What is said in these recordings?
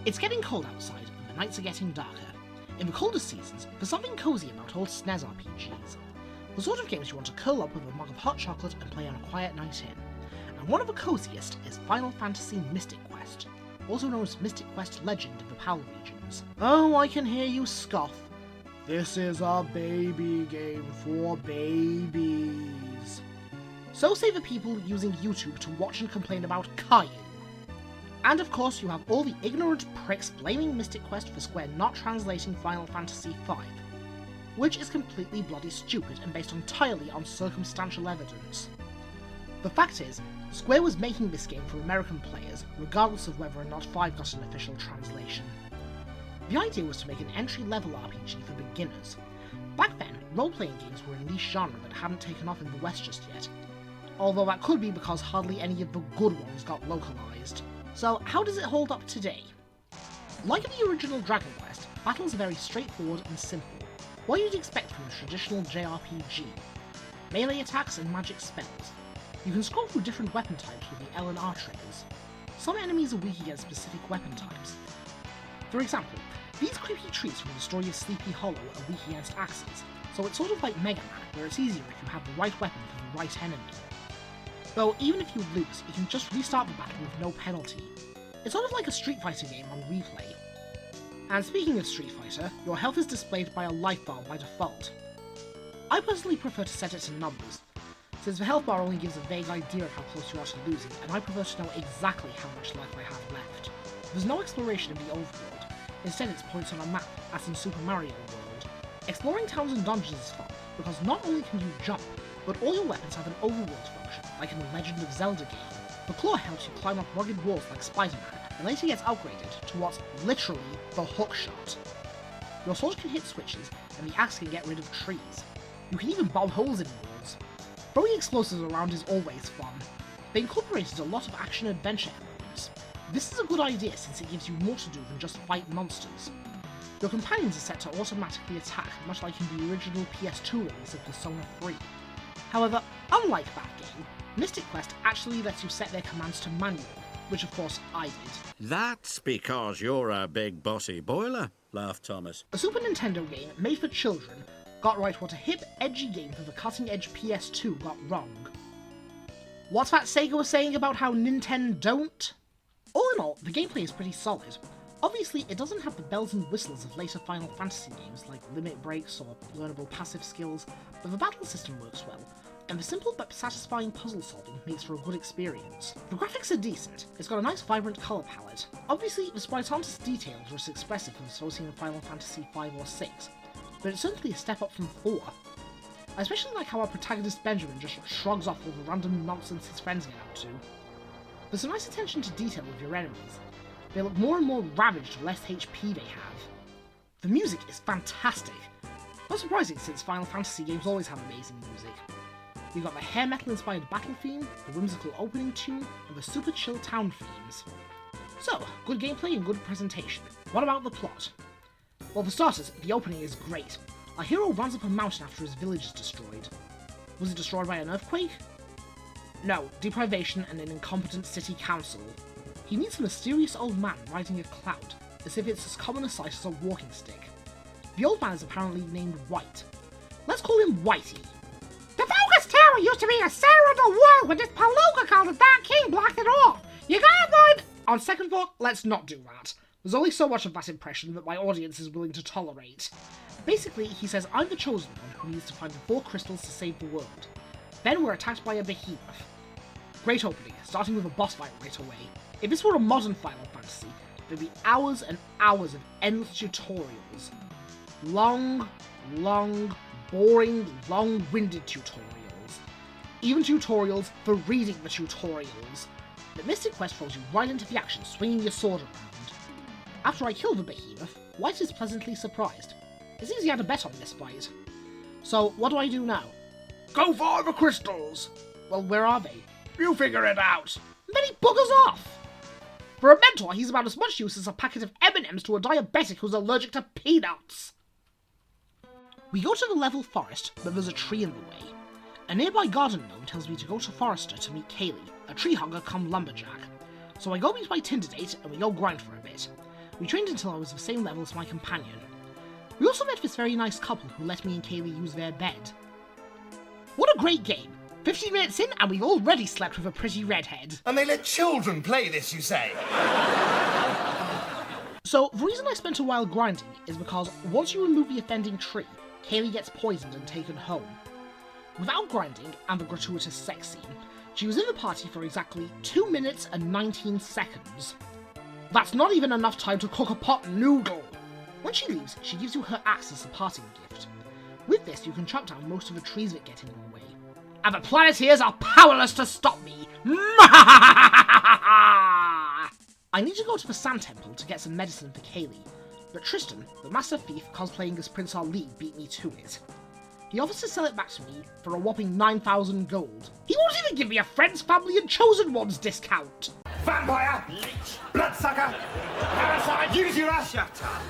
It's getting cold outside, and the nights are getting darker. In the colder seasons, there's something cosy about old SNES RPGs. The sort of games you want to curl up with a mug of hot chocolate and play on a quiet night in. And one of the coziest is Final Fantasy Mystic Quest, also known as Mystic Quest Legend of the PAL regions. Oh, I can hear you scoff. This is a baby game for babies. So say the people using YouTube to watch and complain about Caillou. And of course you have all the ignorant pricks blaming Mystic Quest for Square not translating Final Fantasy V, which is completely bloody stupid and based entirely on circumstantial evidence. The fact is, Square was making this game for American players, regardless of whether or not 5 got an official translation. The idea was to make an entry-level RPG for beginners. Back then, role-playing games were a niche genre that hadn't taken off in the West just yet, although that could be because hardly any of the good ones got localized. So how does it hold up today? Like the original Dragon Quest, battles are very straightforward and simple, what you'd expect from a traditional JRPG. Melee attacks and magic spells. You can scroll through different weapon types with the L and R triggers. Some enemies are weak against specific weapon types. For example, these creepy trees from the story of Sleepy Hollow are weak against axes, so it's sort of like Mega Man, where it's easier if you have the right weapon for the right enemy. Though even if you lose, you can just restart the battle with no penalty. It's sort of like a Street Fighter game on replay. And speaking of Street Fighter, your health is displayed by a life bar by default. I personally prefer to set it to numbers, since the health bar only gives a vague idea of how close you are to losing, and I prefer to know exactly how much life I have left. There's no exploration of the overworld, instead it's points on a map, as in Super Mario World. Exploring towns and dungeons is fun, because not only can you jump, but all your weapons have an overworld function, like in the Legend of Zelda game. The claw helps you climb up rugged walls like Spider-Man, and later gets upgraded to what's literally the hookshot. Your sword can hit switches, and the axe can get rid of trees. You can even bomb holes in walls. Throwing explosives around is always fun. They incorporated a lot of action-adventure elements. This is a good idea since it gives you more to do than just fight monsters. Your companions are set to automatically attack, much like in the original PS2 release of Persona 3. However, unlike that game, Mystic Quest actually lets you set their commands to manual, which of course I did. That's because you're a big bossy boiler, laughed Thomas. A Super Nintendo game made for children got right what a hip, edgy game for the cutting-edge PS2 got wrong. What's that Sega was saying about how Nintendo don't? All in all, the gameplay is pretty solid. Obviously, it doesn't have the bells and whistles of later Final Fantasy games like limit breaks or learnable passive skills, but the battle system works well, and the simple but satisfying puzzle solving makes for a good experience. The graphics are decent, it's got a nice vibrant colour palette. Obviously, the sprites aren't as detailed or as expressive as those seen in Final Fantasy V or 6, but it's certainly a step up from 4. I especially like how our protagonist Benjamin just shrugs off all the random nonsense his friends get up to. There's some nice attention to detail with your enemies. They look more and more ravaged the less HP they have. The music is fantastic. Not surprising since Final Fantasy games always have amazing music. You've got the hair metal inspired battle theme, the whimsical opening tune, and the super chill town themes. So, good gameplay and good presentation. What about the plot? Well, for starters, the opening is great. Our hero runs up a mountain after his village is destroyed. Was it destroyed by an earthquake? No, deprivation and an incompetent city council. He meets a mysterious old man riding a cloud, as if it's as common a sight as a walking stick. The old man is apparently named White. Let's call him Whitey. The Focus Tower used to be a center of the world when this palooka called the Dark King blocked it off. You gotta mind. On second thought, let's not do that. There's only so much of that impression that my audience is willing to tolerate. Basically, he says I'm the chosen one who needs to find the 4 crystals to save the world. Then we're attacked by a behemoth. Great opening, starting with a boss fight right away. If this were a modern Final Fantasy, there'd be hours and hours of endless tutorials. Long, boring, long-winded tutorials. Even tutorials for reading the tutorials. But Mystic Quest throws you right into the action, swinging your sword around. After I kill the behemoth, White is pleasantly surprised. It seems he had a bet on this fight. So, what do I do now? Go for the crystals! Well, where are they? You figure it out! And then he buggers off! For a mentor, he's about as much use as a packet of M&Ms to a diabetic who's allergic to peanuts! We go to the level forest, but there's a tree in the way. A nearby garden gnome tells me to go to Forester to meet Kaylee, a tree hugger come lumberjack. So I go meet my Tinder date and we go grind for a bit. We trained until I was the same level as my companion. We also met this very nice couple who let me and Kaylee use their bed. What a great game! 15 minutes in and we've already slept with a pretty redhead. And they let children play this, you say? So, the reason I spent a while grinding is because once you remove the offending tree, Kaylee gets poisoned and taken home. Without grinding and the gratuitous sex scene, she was in the party for exactly 2 minutes and 19 seconds. That's not even enough time to cook a pot noodle! When she leaves, she gives you her axe as a parting gift. With this, you can chop down most of the trees that get in your way. And the Planeteers are powerless to stop me! I need to go to the Sand Temple to get some medicine for Kaylee, but Tristan, the Master Thief cosplaying as Prince Ali, beat me to it. He offers to sell it back to me for a whopping 9,000 gold. He won't even give me a Friends, Family and Chosen Ones discount! Vampire! Leech! Bloodsucker! Parasite! Use your ass! Shut up!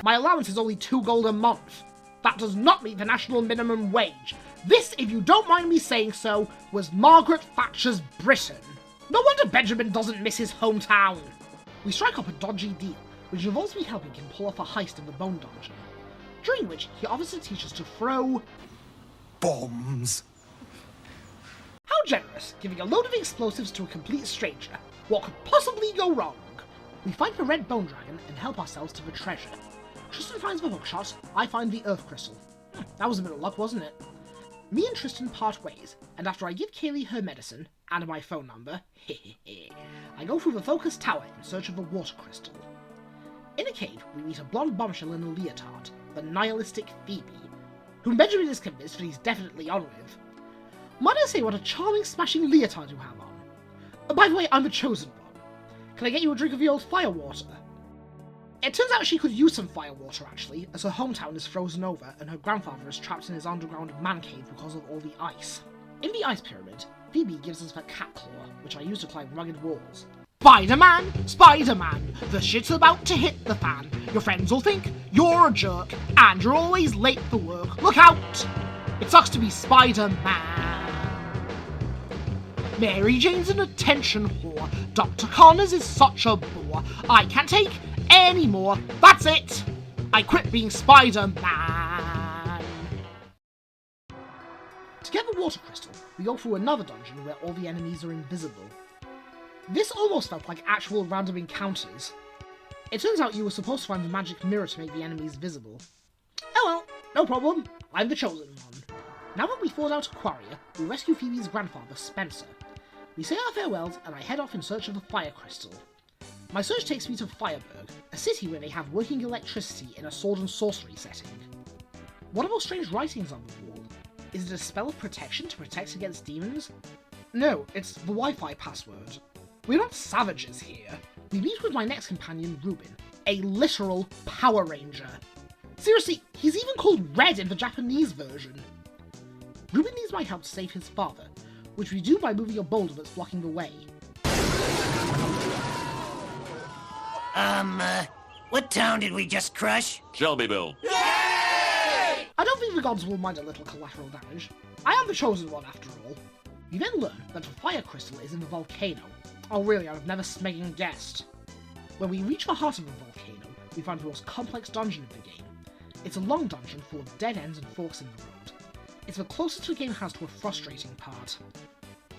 My allowance is only 2 gold a month. That does not meet the national minimum wage. This, if you don't mind me saying so, was Margaret Thatcher's Britain. No wonder Benjamin doesn't miss his hometown. We strike up a dodgy deal, which involves me helping him pull off a heist in the Bone Dungeon, during which he offers to teach us to throw... bombs. How generous, giving a load of explosives to a complete stranger. What could possibly go wrong? We fight the Red Bone Dragon and help ourselves to the treasure. Tristan finds the hookshot, I find the Earth Crystal. That was a bit of luck, wasn't it? Me and Tristan part ways, and after I give Kaylee her medicine, and my phone number, I go through the Focus Tower in search of the Water Crystal. In a cave, we meet a blonde bombshell in a leotard, the nihilistic Phoebe, whom Benjamin is convinced that he's definitely on with. Might I say what a charming smashing leotard you have on? By the way, I'm the chosen one. Can I get you a drink of the old firewater? It turns out she could use some firewater actually, as her hometown is frozen over and her grandfather is trapped in his underground man cave because of all the ice. In the ice pyramid, Phoebe gives us her cat claw, which I use to climb rugged walls. Spider-Man! Spider-Man! The shit's about to hit the fan. Your friends will think you're a jerk, and you're always late for work. Look out! It sucks to be Spider-Man. Mary Jane's an attention whore. Dr. Connors is such a bore. I can't take any more. That's it! I quit being Spider-Man. To get the water crystal, we go through another dungeon where all the enemies are invisible. This almost felt like actual random encounters. It turns out you were supposed to find the magic mirror to make the enemies visible. Oh well, no problem. I'm the chosen one. Now that we fought out Aquaria, we rescue Phoebe's grandfather, Spencer. We say our farewells and I head off in search of the fire crystal. My search takes me to Fireburg, a city where they have working electricity in a sword and sorcery setting. What are those strange writings on the wall? Is it a spell of protection to protect against demons? No, it's the Wi-Fi password. We're not savages here. We meet with my next companion, Ruben, a literal Power Ranger. Seriously, he's even called Red in the Japanese version. Ruben needs my help to save his father, which we do by moving a boulder that's blocking the way. What town did we just crush? Shelbyville. I don't think the gods will mind a little collateral damage. I am the chosen one after all. We then learn that the fire crystal is in the volcano. Oh really, I've never smegging guessed. When we reach the heart of the volcano, we find the most complex dungeon of the game. It's a long dungeon full of dead ends and forks in the road. It's the closest the game has to a frustrating part.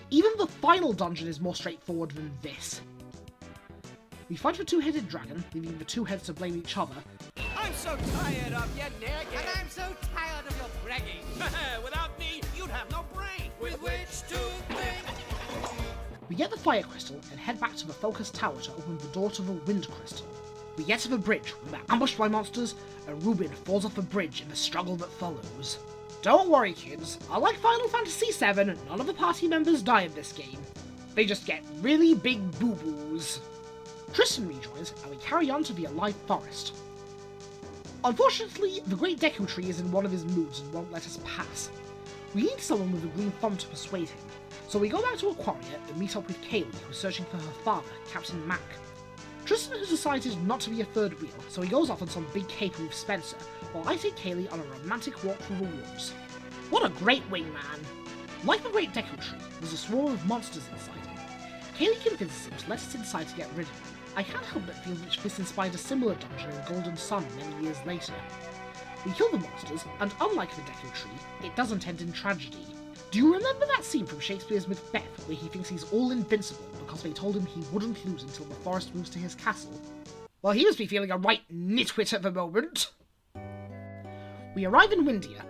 Even the final dungeon is more straightforward than this. We fight the two-headed dragon, leaving the two heads to blame each other. I'm so tired of your nagging. And I'm so tired of your bragging. Without me, you'd have no brain with which to think. We get the fire crystal and head back to the Focus Tower to open the door to the wind crystal. We get to the bridge, where we're ambushed by monsters, and Ruben falls off the bridge in the struggle that follows. Don't worry kids, unlike Final Fantasy VII, none of the party members die in this game. They just get really big boo-boos. Tristan rejoins, and we carry on to the Alive Forest. Unfortunately, the Great Deku Tree is in one of his moods and won't let us pass. We need someone with a green thumb to persuade him, so we go back to Aquaria and meet up with Kaylee, who's searching for her father, Captain Mac. Tristan has decided not to be a third wheel, so he goes off on some big caper with Spencer, while I take Kaylee on a romantic walk through the woods. What a great wingman! Like the Great Deku Tree, there's a swarm of monsters inside him. Kaylee convinces him to let us inside to get rid of him, I can't help but feel that this inspired a similar dungeon in Golden Sun many years later. We kill the monsters, and unlike the Deku Tree, it doesn't end in tragedy. Do you remember that scene from Shakespeare's Macbeth where he thinks he's all invincible because they told him he wouldn't lose until the forest moves to his castle? Well, he must be feeling a right nitwit at the moment. We arrive in Windia.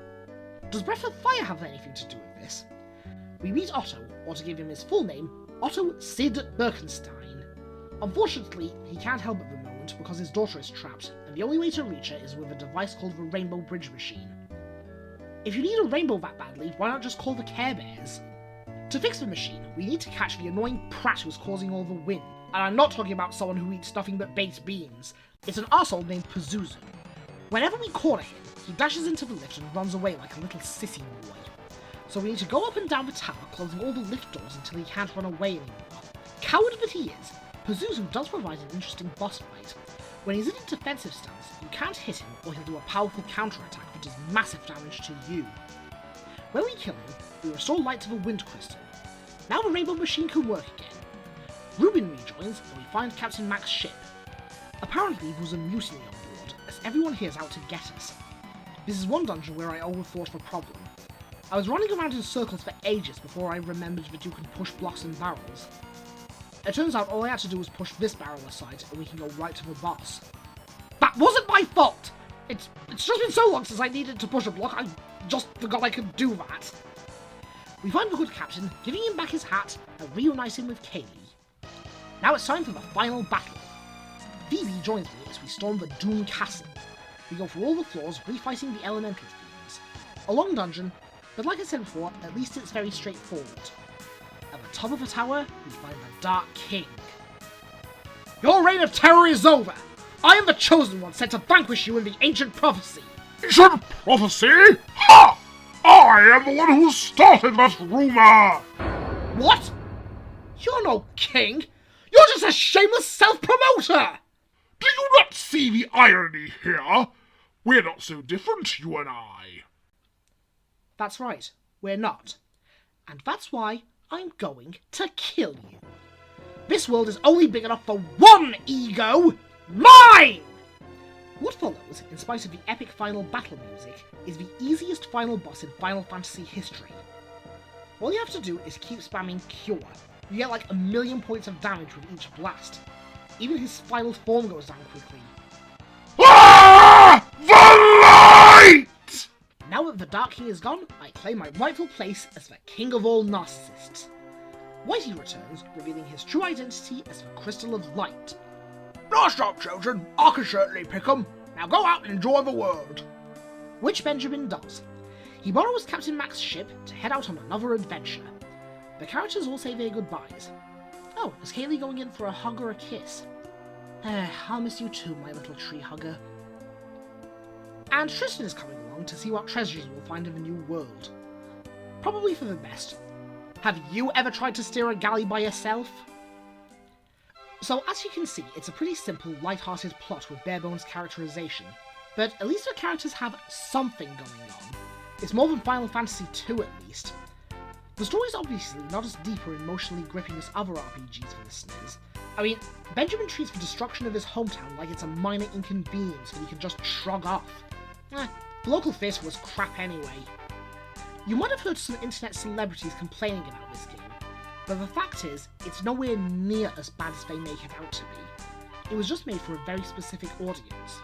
Does Breath of Fire have anything to do with this? We meet Otto, or to give him his full name, Otto Sid Birkenstein. Unfortunately, he can't help at the moment because his daughter is trapped, and the only way to reach her is with a device called the Rainbow Bridge Machine. If you need a rainbow that badly, why not just call the Care Bears? To fix the machine, we need to catch the annoying prat who's causing all the wind. And I'm not talking about someone who eats nothing but baked beans. It's an arsehole named Pazuzu. Whenever we corner him, he dashes into the lift and runs away like a little sissy boy. So we need to go up and down the tower, closing all the lift doors until he can't run away anymore. Coward that he is, Pazuzu does provide an interesting boss fight. When he's in a defensive stance, you can't hit him or he'll do a powerful counterattack that does massive damage to you. When we kill him, we restore light to the wind crystal. Now the rainbow machine can work again. Reuben rejoins and we find Captain Mac's ship. Apparently there was a mutiny on board, as everyone here is out to get us. This is one dungeon where I overthought the problem. I was running around in circles for ages before I remembered that you can push blocks and barrels. It turns out all I had to do was push this barrel aside and we can go right to the boss. That wasn't my fault! It's just been so long since I needed to push a block, I just forgot I could do that. We find the good captain, giving him back his hat, and reuniting with Kaylee. Now it's time for the final battle. Phoebe joins me as we storm the Doom Castle. We go through all the floors, refighting the elemental fiends. A long dungeon, but like I said before, at least it's very straightforward. At the top of the tower, we find the Dark King. Your reign of terror is over! I am the chosen one sent to vanquish you in the ancient prophecy! Ancient prophecy? Ha! I am the one who started that rumor! What? You're no king! You're just a shameless self-promoter! Do you not see the irony here? We're not so different, you and I. That's right, we're not. And that's why I'm going to kill you. This world is only big enough for one ego! Mine! What follows, in spite of the epic final battle music, is the easiest final boss in Final Fantasy history. All you have to do is keep spamming Cure. You get like 1,000,000 points of damage with each blast. Even his final form goes down quickly. Ah! The light! Now that the Dark King is gone, I claim my rightful place as the king of all narcissists. Whitey returns, revealing his true identity as the Crystal of Light. Nice job, children. I can certainly pick 'em. Now go out and enjoy the world. Which Benjamin does. He borrows Captain Mac's ship to head out on another adventure. The characters all say their goodbyes. Oh, is Kaylee going in for a hug or a kiss? I'll miss you too, my little tree hugger. And Tristan is coming along to see what treasures we'll find in the new world. Probably for the best. Have you ever tried to steer a galley by yourself? So as you can see, it's a pretty simple, light-hearted plot with bare-bones characterization. But at least the characters have something going on. It's more than Final Fantasy II at least. The story's obviously not as deep or emotionally gripping as other RPGs for the SNES. I mean, Benjamin treats the destruction of his hometown like it's a minor inconvenience that he can just shrug off. The local theatre was crap anyway. You might have heard some internet celebrities complaining about this game, but the fact is, it's nowhere near as bad as they make it out to be. It was just made for a very specific audience.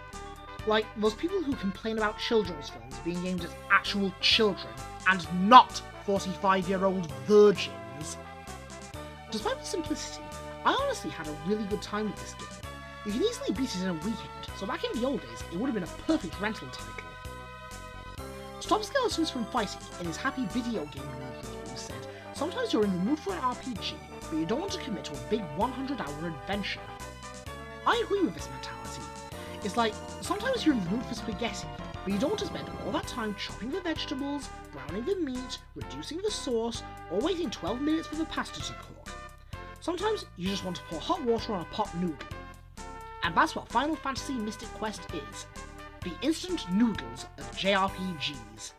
Like, those people who complain about children's films being aimed at actual children, and not 45-year-old virgins. Despite the simplicity, I honestly had a really good time with this game. You can easily beat it in a weekend, so back in the old days, it would have been a perfect rental title. Stop Skeletons from Fighting, in his Happy Video Game review, said, sometimes you're in the mood for an RPG, but you don't want to commit to a big 100-hour adventure. I agree with this mentality. It's like, sometimes you're in the mood for spaghetti, but you don't want to spend all that time chopping the vegetables, browning the meat, reducing the sauce, or waiting 12 minutes for the pasta to cook. Sometimes you just want to pour hot water on a pot noodle. And that's what Final Fantasy Mystic Quest is. The instant noodles of JRPGs.